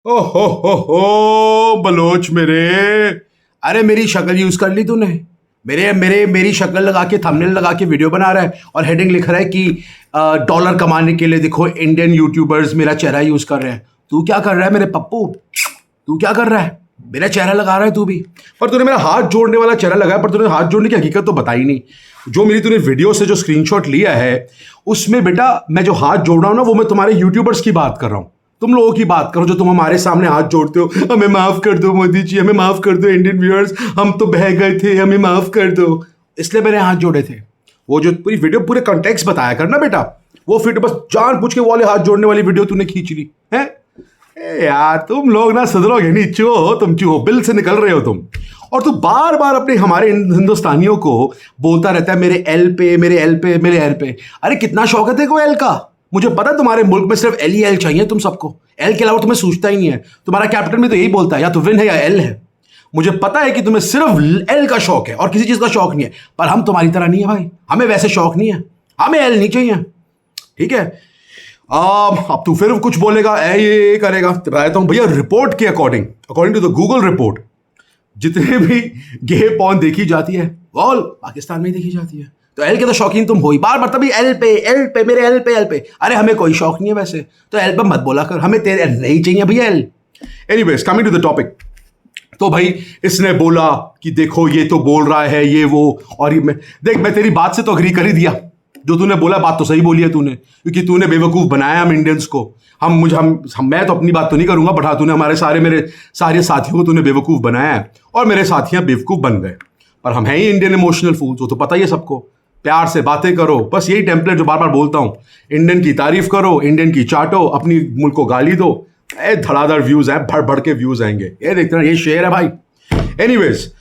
हो बलोच मेरे। अरे मेरी शक्ल यूज कर ली तूने। मेरी शक्ल लगा के थंबनेल लगा के वीडियो बना रहा है और हेडिंग लिख रहा है कि डॉलर कमाने के लिए देखो इंडियन यूट्यूबर्स मेरा चेहरा यूज कर रहे हैं। तू क्या कर रहा है मेरे पप्पू? तू क्या कर रहा है? मेरा चेहरा लगा रहा है तू भी। पर तूने मेरा हाथ जोड़ने वाला चेहरा लगाया, पर तूने हाथ जोड़ने की हकीकत तो बताई नहीं। जो मेरी तूने वीडियो से जो स्क्रीनशॉट लिया है उसमें बेटा मैं जो हाथ जोड़ रहा हूं ना वो मैं तुम्हारे यूट्यूबर्स की बात कर रहा हूं। तुम लोगों की बात करो जो तुम हमारे सामने हाथ जोड़ते हो, हमें माफ कर दो मोदी जी, हमें माफ कर दो इंडियन व्यूअर्स, हम तो बह गए थे, हमें माफ कर दो। इसलिए मैंने हाथ जोड़े थे। वो जो पूरी वीडियो पूरे कॉन्टेक्स्ट बताया करना बेटा। वो फिर बस जान पूछ के वाले हाथ जोड़ने वाली वीडियो तूने खींच ली है। ए यार तुम लोग ना सुधरोगे नहीं, तुम चूहो बिल से निकल रहे हो तुम। और तू बार बार अपने हमारे हिंदुस्तानियों को बोलता रहता है मेरे एल पे, मेरे एल पे, मेरे एल पे। अरे कितना शौक है तेरे को एल का? मुझे पता है तुम्हारे मुल्क में सिर्फ एल ही एल चाहिए तुम सबको। एल के अलावा तुम्हें सूझता ही नहीं है। तुम्हारा कैप्टन भी तो यही बोलता है या तो विन है या एल है। मुझे पता है कि तुम्हें सिर्फ एल का शौक है और किसी चीज का शौक नहीं है, पर हम तुम्हारी तरह नहीं है भाई। हमें वैसे शौक नहीं है, हमें एल नहीं चाहिए। ठीक है। अब तू फिर कुछ बोलेगा, ये करेगा। बताता हूं भैया, रिपोर्ट के according to the Google report जितने भी गे पॉर्न देखी जाती है ऑल पाकिस्तान में ही देखी जाती है। तो एल के तो शौकीन तुम हो ही, बार बार तभी एल पे मेरे एल पे एल पे। अरे हमें कोई शौक नहीं है वैसे, तो एल पे मत बोला कर, हमें तेरे नहीं चाहिए भैया एल। Anyways coming to the topic. तो भाई इसने बोला कि देखो ये तो बोल रहा है ये वो, और ये मैं तेरी बात से तो अग्री कर ही दिया। जो तूने बोला बात तो सही बोली है तूने, क्योंकि तूने बेवकूफ बनाया हम इंडियंस को। मैं तो अपनी बात तो नहीं करूंगा, बट हाँ तूने मेरे सारे साथियों को तूने बेवकूफ बनाया है और मेरे साथियां बेवकूफ बन गए। पर हम हैं ही इंडियन इमोशनल फूल्स, वो तो पता ही है सबको। प्यार से बातें करो, बस यही टेम्पलेट जो बार बार बोलता हूं। इंडियन की तारीफ करो, इंडियन की चाटो, अपनी मुल्क को गाली दो। धड़ाधड़ व्यूज हैं, भड़ भड़ के व्यूज आएंगे। ये देखते हैं, ये शेर है भाई। एनीवेज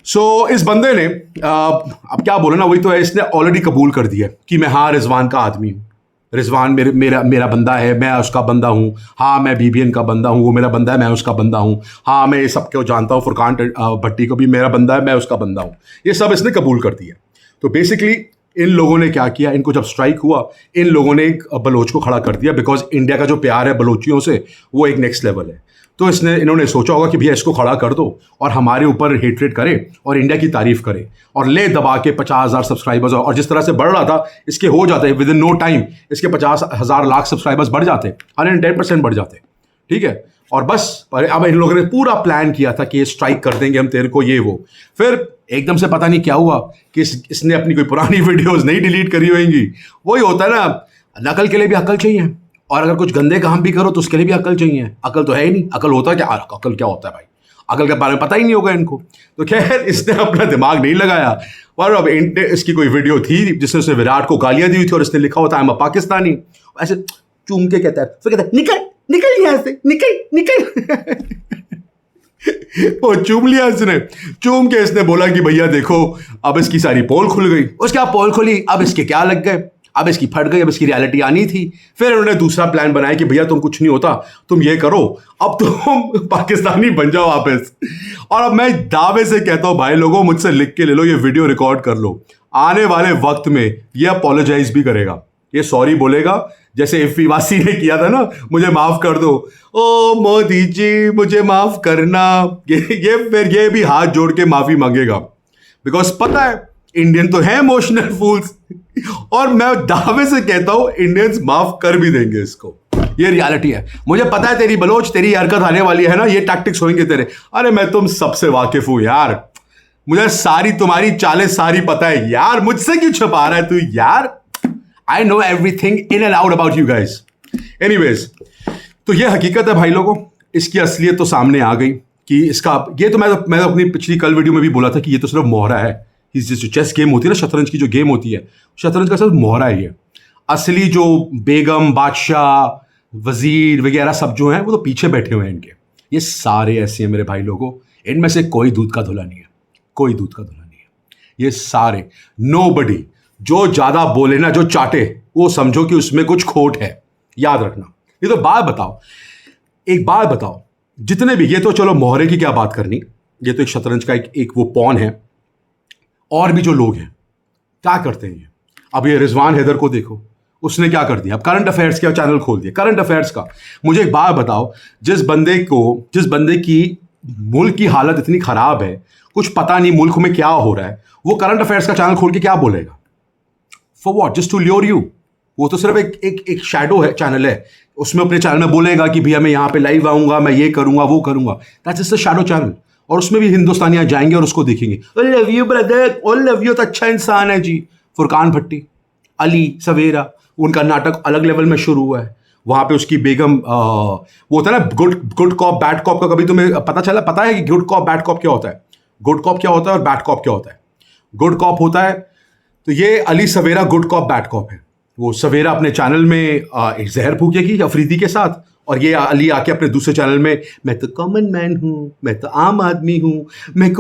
सो इस बंदे ने अब क्या बोला ना, वही तो है। इसने ऑलरेडी कबूल कर दिया कि मैं हाँ रिजवान का आदमी हूँ। रिजवान मेरा बंदा है, मैं उसका बंदा हूँ। हाँ मैं बीबीएन का बंदा हूँ, वो मेरा बंदा है, मैं उसका बंदा हूँ। हाँ मैं ये सबको जानता हूँ, फुरकान भट्टी को भी मेरा बंदा है, मैं उसका बंदा हूँ। ये सब इसने कबूल कर दिया। तो बेसिकली इन लोगों ने क्या किया, इनको जब स्ट्राइक हुआ इन लोगों ने एक बलोच को खड़ा कर दिया, बिकॉज इंडिया का जो प्यार है बलोचियों से वो एक नेक्स्ट लेवल है। तो इन्होंने सोचा होगा कि भैया इसको खड़ा कर दो और हमारे ऊपर हेटरेट करे और इंडिया की तारीफ करे और ले दबा के 50,000 सब्सक्राइबर्स। और जिस तरह से बढ़ रहा था इसके हो जाते विद इन नो टाइम, इसके 50,000 लाख सब्सक्राइबर्स बढ़ जाते, 110% बढ़ जाते। ठीक है। और बस अब इन लोगों ने पूरा प्लान किया था कि स्ट्राइक कर देंगे हम तेरे को, ये वो। फिर एकदम से पता नहीं क्या हुआ कि इसने अपनी कोई पुरानी वीडियोस नहीं डिलीट करी होंगी। वही होता है ना, नकल के लिए भी अकल चाहिए, और अगर कुछ गंदे काम भी करो तो उसके लिए भी अकल चाहिए। अकल तो है ही नहीं, अकल होता है क्या? अकल क्या होता है भाई? अकल के बारे में पता ही नहीं होगा इनको। तो खैर इसने अपना दिमाग नहीं लगाया। और अब इसकी कोई वीडियो थी जिसने उसने विराट को गालियां दी हुई थी और इसने लिखा होता है आई एम अ पाकिस्तानी, ऐसे चूम के कहता है, फिर कहता है निकल निकल यहाँ से, निकल निकल। वो चूम लिया इसने। चूम के इसने बोला कि भैया देखो अब इसकी सारी पोल खुल गई। उसके आप पोल खुली, अब इसके क्या लग गए, अब इसकी फट गई, अब इसकी रियलिटी आनी थी। फिर उन्होंने दूसरा प्लान बनाया कि भैया तुम कुछ नहीं होता, तुम ये करो, अब तुम पाकिस्तानी बन जाओ वापस। और अब मैं दावे से कहता हूं भाई लोगों, मुझसे लिख के ले लो, ये वीडियो रिकॉर्ड कर लो। आने वाले वक्त में ये अपोलोजाइज भी करेगा, ये सॉरी बोलेगा, जैसे इफ्फीवासी ने किया था ना, मुझे माफ कर दो, ओ मोदी जी मुझे माफ करना। फिर ये भी हाथ जोड़ के माफी मांगेगा, बिकॉज पता है इंडियन तो है इमोशनल फूल्स। और मैं दावे से कहता हूं इंडियंस माफ कर भी देंगे इसको। ये रियलिटी है। मुझे पता है तेरी बलोच, तेरी हरकत आने वाली है ना, ये टैक्टिक्स होंगे तेरे। अरे मैं तुम सबसे वाकिफ हूं यार, मुझे सारी तुम्हारी चालें सारी पता है यार। मुझसे क्यों छुपा रहा है तू यार? I know everything in and out about you guys. Anyways तो ये हकीकत है भाई लोगों, इसकी असलियत तो सामने आ गई कि इसका ये तो मैं अपनी पिछली कल वीडियो में भी बोला था कि ये तो सिर्फ मोहरा है। जो चेस गेम होती है ना, शतरंज की जो गेम होती है, शतरंज का सिर्फ मोहरा है ये। असली जो बेगम बादशाह वजीर वगैरह सब जो हैं वो तो पीछे बैठे हुए हैं इनके। ये सारे ऐसे हैं मेरे भाई लोगों, इनमें से कोई दूध का धुला नहीं है, कोई दूध का धुला नहीं है। ये सारे नोबडी जो ज्यादा बोले ना, जो चाटे, वो समझो कि उसमें कुछ खोट है, याद रखना। ये तो एक बात बताओ, जितने भी, ये तो चलो मोहरे की क्या बात करनी, ये तो एक शतरंज का एक वो पॉन है। और भी जो लोग हैं क्या करते हैं ये, अब ये रिजवान हैदर को देखो, उसने क्या कर दिया, अब करंट अफेयर्स का चैनल खोल दिया, करंट अफेयर्स का। मुझे एक बात बताओ, जिस बंदे की मुल्क की हालत इतनी खराब है, कुछ पता नहीं मुल्क में क्या हो रहा है, वो करंट अफेयर्स का चैनल खोल के क्या बोलेगा? For what? Just to lure you. वो तो सिर्फ एक शैडो है, चैनल है। उसमें अपने चैनल में बोलेगा कि भैया मैं यहाँ पे लाइव आऊंगा, मैं ये करूंगा वो करूंगा। That's just a shadow channel. और उसमें भी हिंदुस्तानियां जाएंगे और उसको देखेंगे, oh love you brother, oh love you, तो अच्छा इंसान है जी। फुरकान भट्टी, अली सवेरा, उनका नाटक अलग लेवल में शुरू हुआ है। वहां पे उसकी बेगम वो होता है ना, गुड कॉप बैड कॉप का। कभी तुम्हें पता है कि गुड कॉप बैड कॉप क्या होता है? गुड कॉप क्या होता है और बैड कॉप क्या होता है? गुड कॉप होता है, तो ये अली सवेरा गुड कॉप बैड कॉप है। वो सवेरा अपने चैनल में एक जहर फूकेगी अफरीदी के साथ, और ये अली आके अपने दूसरे चैनल में, मैं तो कॉमन मैन हूँ, मैं तो आम आदमी हूँ, मैं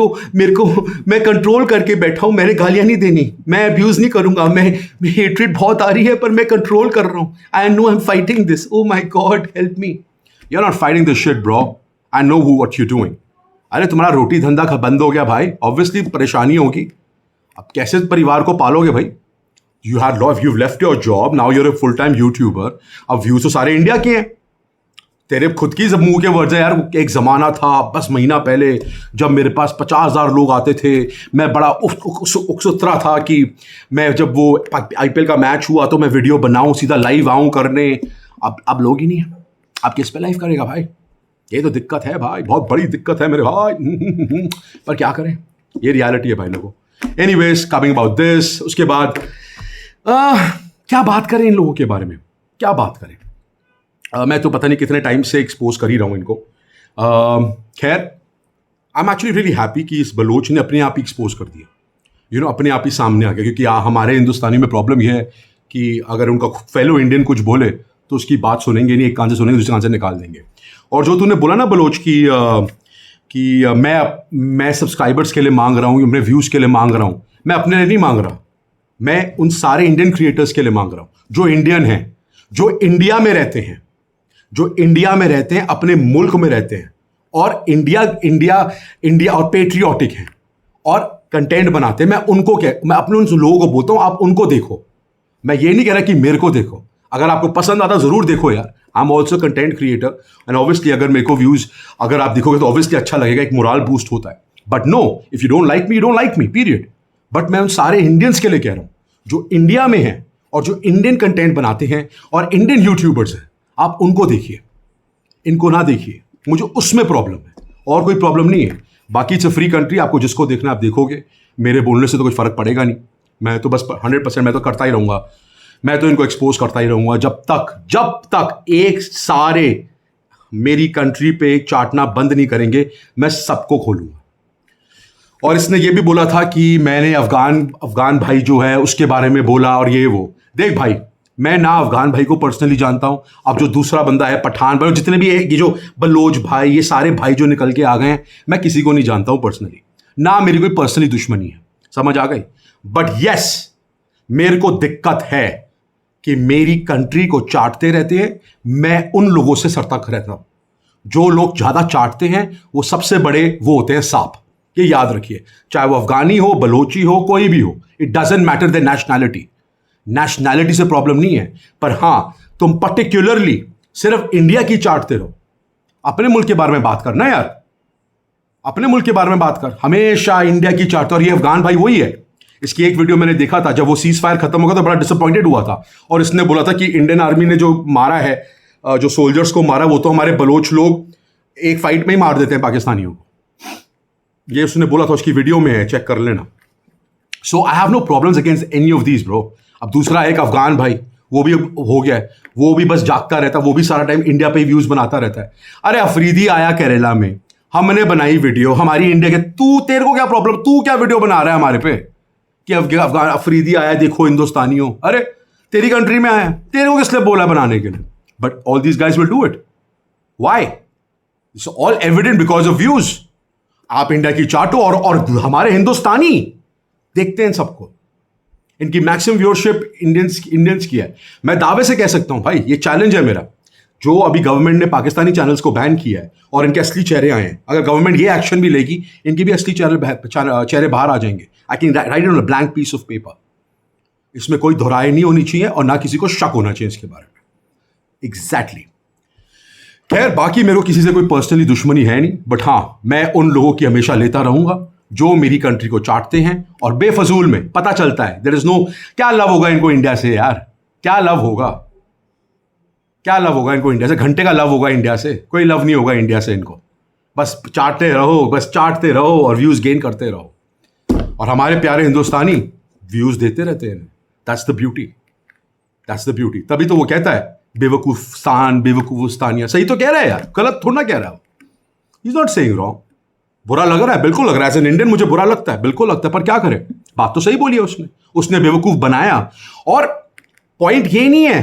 कंट्रोल करके बैठा हूँ, मैंने गालियाँ नहीं देनी, मैं अब्यूज़ नहीं करूँगा, मैं हेट्रेड बहुत आ रही है पर मैं कंट्रोल कर रहा हूँ, I know I am fighting this, oh my god help me. You are not fighting this shit bro, I know what you doing. अरे तुम्हारा रोटी धंधा बंद हो गया भाई, ऑब्वियसली परेशानी होगी। अब कैसे परिवार को पालोगे भाई? you've left your job, now you're a full time YouTuber। अब व्यूज तो सारे इंडिया के हैं। तेरे खुद की जब मुंह के वर्ड्स है यार। एक जमाना था बस महीना पहले जब मेरे पास 50,000 लोग आते थे, मैं बड़ा उत्सुकता था कि मैं जब वो IPL का मैच हुआ तो मैं वीडियो बनाऊं, सीधा लाइव आऊं करने। अब लोग ही नहीं है। अब किस पे लाइव करेगा भाई? ये तो दिक्कत है भाई, बहुत बड़ी दिक्कत है मेरे भाई। पर क्या करें, ये रियलिटी है भाई लोगों। एनीवेज, कमिंग अबाउट दिस, उसके बाद क्या बात करें इन लोगों के बारे में, क्या बात करें? मैं तो पता नहीं कितने टाइम से एक्सपोज कर ही रहा हूँ इनको। खैर, I am actually really happy कि इस बलोच ने अपने आप ही एक्सपोज कर दिया, यू नो, अपने आप ही सामने आ गया। क्योंकि हमारे हिंदुस्तानी में प्रॉब्लम यह है कि अगर उनका फेलो इंडियन कुछ बोले तो उसकी बात सुनेंगे नहीं, एक कान से सुनेंगे दूसरे कान से निकाल देंगे। और जो तूने बोला ना बलोच कि मैं सब्सक्राइबर्स के लिए मांग रहा हूँ, मैं व्यूज़ के लिए मांग रहा हूँ, मैं अपने लिए नहीं मांग रहा, मैं उन सारे इंडियन क्रिएटर्स के लिए मांग रहा हूँ जो इंडियन हैं, जो इंडिया में रहते हैं, जो इंडिया में रहते हैं, अपने मुल्क में रहते हैं, और इंडिया और पेट्रियाटिक हैं और कंटेंट बनाते हैं। मैं अपने उन लोगों को बोलता हूँ, आप उनको देखो। मैं ये नहीं कह रहा कि मेरे को देखो, अगर आपको पसंद आता जरूर देखो यार। I am also content creator and obviously अगर मेरे को व्यूज अगर आप देखोगे तो ऑब्वियसली अच्छा लगेगा, एक मोरल बूस्ट होता है। But no, if you don't like me, you don't like me, period. But मैं उन सारे इंडियंस के लिए कह रहा हूं जो इंडिया में हैं और जो इंडियन कंटेंट बनाते हैं और इंडियन यूट्यूबर्स हैं, आप उनको देखिए, इनको ना देखिए। मुझे उसमें प्रॉब्लम है और कोई प्रॉब्लम नहीं है। बाकी इट्स अ फ्री कंट्री, आपको जिसको देखना आप देखोगे, मेरे बोलने से तो कुछ फर्क पड़ेगा नहीं। मैं तो बस 100% मैं तो करता ही रहूंगा, मैं तो इनको एक्सपोज करता ही रहूंगा जब तक एक सारे मेरी कंट्री पे चाटना बंद नहीं करेंगे, मैं सबको खोलूंगा। और इसने ये भी बोला था कि मैंने अफगान भाई जो है उसके बारे में बोला और ये वो। देख भाई, मैं ना अफगान भाई को पर्सनली जानता हूं, अब जो दूसरा बंदा है पठान भाई, जितने भी ये जो बलोच भाई, ये सारे भाई जो निकल के आ गए हैं, मैं किसी को नहीं जानता हूं पर्सनली, ना मेरी कोई पर्सनली दुश्मनी है, समझ आ गई। बट यस, मेरे को दिक्कत है कि मेरी कंट्री को चाटते रहते हैं। मैं उन लोगों से सतर्क रहता हूं। जो लोग ज्यादा चाटते हैं वो सबसे बड़े वो होते हैं सांप, ये याद रखिए। चाहे वो अफगानी हो, बलोची हो, कोई भी हो, it doesn't matter the nationality से प्रॉब्लम नहीं है। पर हां, तुम पर्टिकुलरली सिर्फ इंडिया की चाटते रहो, अपने मुल्क के बारे में बात करना यार, अपने मुल्क के बारे में बात कर, हमेशा इंडिया की चाटते। और ये अफगान भाई वही है। इसकी एक वीडियो मैंने देखा था, जब वो सीज फायर खत्म हो गया तो बड़ा डिसअपॉइंटेड हुआ था, और इसने बोला था कि इंडियन आर्मी ने जो मारा है, जो सोल्जर्स को मारा, वो तो हमारे बलोच लोग एक फाइट में ही मार देते हैं पाकिस्तानियों को। ये उसने बोला था, उसकी वीडियो में है, चेक कर लेना। So I have no problems against any of these bro. अब दूसरा एक अफगान भाई, वो भी हो गया है, वो भी बस जागता रहता है, वो भी सारा टाइम इंडिया पे व्यूज बनाता रहता है। अरे अफरीदी आया केरला में, हमने बनाई वीडियो, हमारी इंडिया के, तेरे को क्या प्रॉब्लम? तू क्या वीडियो बना रहा है हमारे पे कि अफगान अफरीदी आया, देखो हिंदुस्तानियों? अरे तेरी कंट्री में आया, तेरे को किस लिए बोला बनाने के लिए? But all these guys will do it. Why? It's all evident because of views. आप इंडिया की चाटो और हमारे हिंदुस्तानी देखते हैं सबको। इनकी मैक्सिमम व्यूअरशिप इंडियंस की है। मैं दावे से कह सकता हूं भाई, ये चैलेंज है मेरा, जो अभी गवर्नमेंट ने पाकिस्तानी चैनल्स को बैन किया है और इनके असली चेहरे आए हैं, अगर गवर्नमेंट ये एक्शन भी लेगी, इनके भी असली चेहरे बाहर आ जाएंगे। I can write it on a blank piece of paper. इसमें कोई दोहराई नहीं होनी चाहिए और ना किसी को शक होना चाहिए इसके बारे में। एग्जैक्टली। खैर, बाकी मेरे को किसी से कोई पर्सनली दुश्मनी है नहीं, बट हाँ, मैं उन लोगों की हमेशा लेता रहूंगा जो मेरी कंट्री को चाटते हैं और बेफजूल में पता चलता है देयर इज नो। क्या लव होगा इनको इंडिया से यार? क्या लव होगा? क्या लव होगा इनको इंडिया से? घंटे का लव होगा इंडिया से? कोई लव नहीं होगा इंडिया से इनको। बस चाटते रहो, बस चाटते रहो और व्यूज गेन करते रहो। और हमारे प्यारे हिंदुस्तानी व्यूज देते रहते हैं। That's the beauty, that's the beauty. तभी तो वो कहता है बेवकूफस्तान, बेवकूफस्तानिया। सही तो कह रहा है यार, गलत थोड़ा ना कह रहा है। He is not saying wrong. बुरा लग रहा है, बिल्कुल लग रहा है। एज एन इंडियन मुझे बुरा लगता है, बिल्कुल लगता है, पर क्या करे, बात तो सही बोली है उसने बेवकूफ बनाया। और पॉइंट ये नहीं है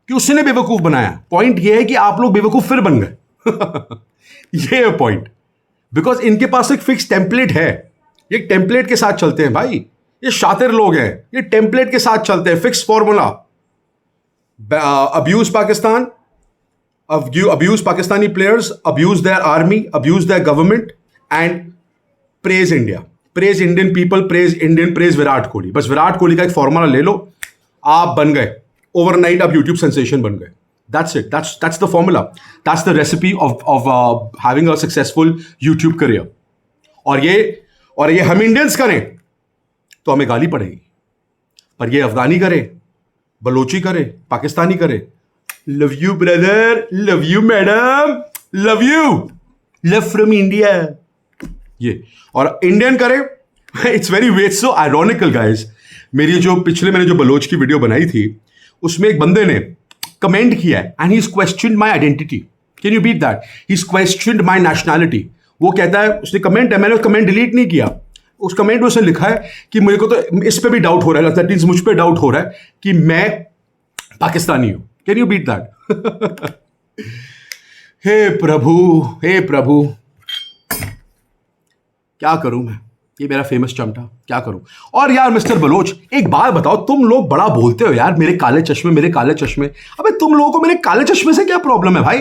कि उसने बेवकूफ बनाया, पॉइंट ये है कि आप लोग बेवकूफ फिर बन गए। ये है पॉइंट। बिकॉज इनके पास एक फिक्स टेम्पलेट है, ये टेम्पलेट के साथ चलते हैं भाई। ये शातिर लोग हैं, ये टेम्पलेट के साथ चलते हैं, fix formula. Abuse Pakistan, abuse Pakistani players, abuse their army, abuse their government, and praise India, praise Indian people, praise Virat Kohli. बस विराट कोहली का एक फॉर्मूला ले लो, आप बन गए ओवरनाइट, आप यूट्यूब सेंसेशन बन गए। That's it. That's the formula. That's the recipe of having a successful YouTube career. और ये हम इंडियंस करें तो हमें गाली पड़ेगी, पर ये अफगानी करे, बलोची करे, पाकिस्तानी करे, love you brother, love you madam, love you, love from India, ये। और इंडियन करे, it's very weird so ironical guys. मैंने जो बलोच की वीडियो बनाई थी, उसमें एक बंदे ने कमेंट किया है and he is questioned my identity. Can you beat that? He is questioned my nationality. वो कहता है, उसने कमेंट है, मैंने कमेंट डिलीट नहीं किया, उस कमेंट में उसने लिखा है कि मुझे को तो इस पे भी डाउट हो रहा है, दैट मींस मुझ पे डाउट हो रहा है कि मैं पाकिस्तानी हूं। Can you beat that? हे प्रभु, हे प्रभु, क्या करूं मैं? ये मेरा फेमस चमटा, क्या करूं? और यार मिस्टर बलोच, एक बात बताओ, तुम लोग बड़ा बोलते हो यार, मेरे काले चश्मे, मेरे काले चश्मे। अबे तुम लोगों को मेरे काले चश्मे से क्या प्रॉब्लम है भाई?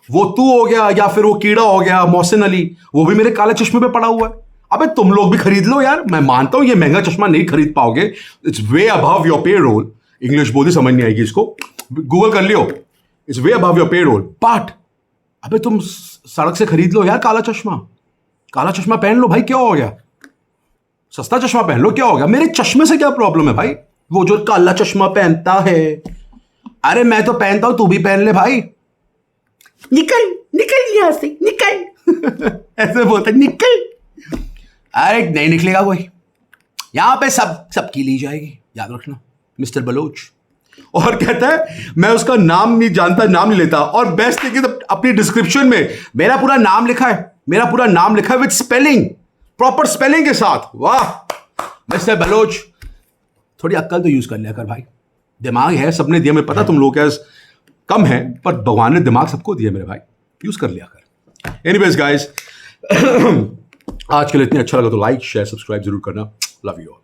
वो तू हो गया या फिर वो कीड़ा हो गया मोहसिन अली, वो भी मेरे काले चश्मे पे पड़ा हुआ है। अबे तुम लोग भी खरीद लो यार। मैं मानता हूं ये महंगा चश्मा नहीं खरीद पाओगे, it's way above your payroll. English बोली समझ नहीं आएगी इसको, गूगल कर लियो, it's way above your payroll. But अबे तुम सड़क से खरीद लो यार काला चश्मा, काला चश्मा पहन लो भाई, क्या हो गया? सस्ता चश्मा पहन लो, क्या हो गया? मेरे चश्मे से क्या प्रॉब्लम है भाई? वो जो काला चश्मा पहनता है, अरे मैं तो पहनता हूं, तू भी पहन ले भाई। निकल निकल यहां से, निकल। ऐसे बोलता, निकल। अरे नहीं निकलेगा कोई, यहां पे सबकी ली जाएगी, याद रखना मिस्टर बलोच। और कहता है मैं उसका नाम नहीं जानता, नाम नहीं लेता। और बेस्ट है कि अपनी डिस्क्रिप्शन में मेरा पूरा नाम लिखा है, मेरा पूरा नाम लिखा है विद स्पेलिंग, प्रॉपर स्पेलिंग के साथ। वाह मिस्टर बलोच, थोड़ी अक्ल तो यूज कर लिया कर भाई। दिमाग है सबने दिया, मैं पता तुम लोग क्या कम है, पर भगवान ने दिमाग सबको दिया मेरे भाई, यूज कर लिया कर। एनीवेज गाइस, आज के लिए इतनी अच्छा लगा तो लाइक शेयर सब्सक्राइब जरूर करना। Love you.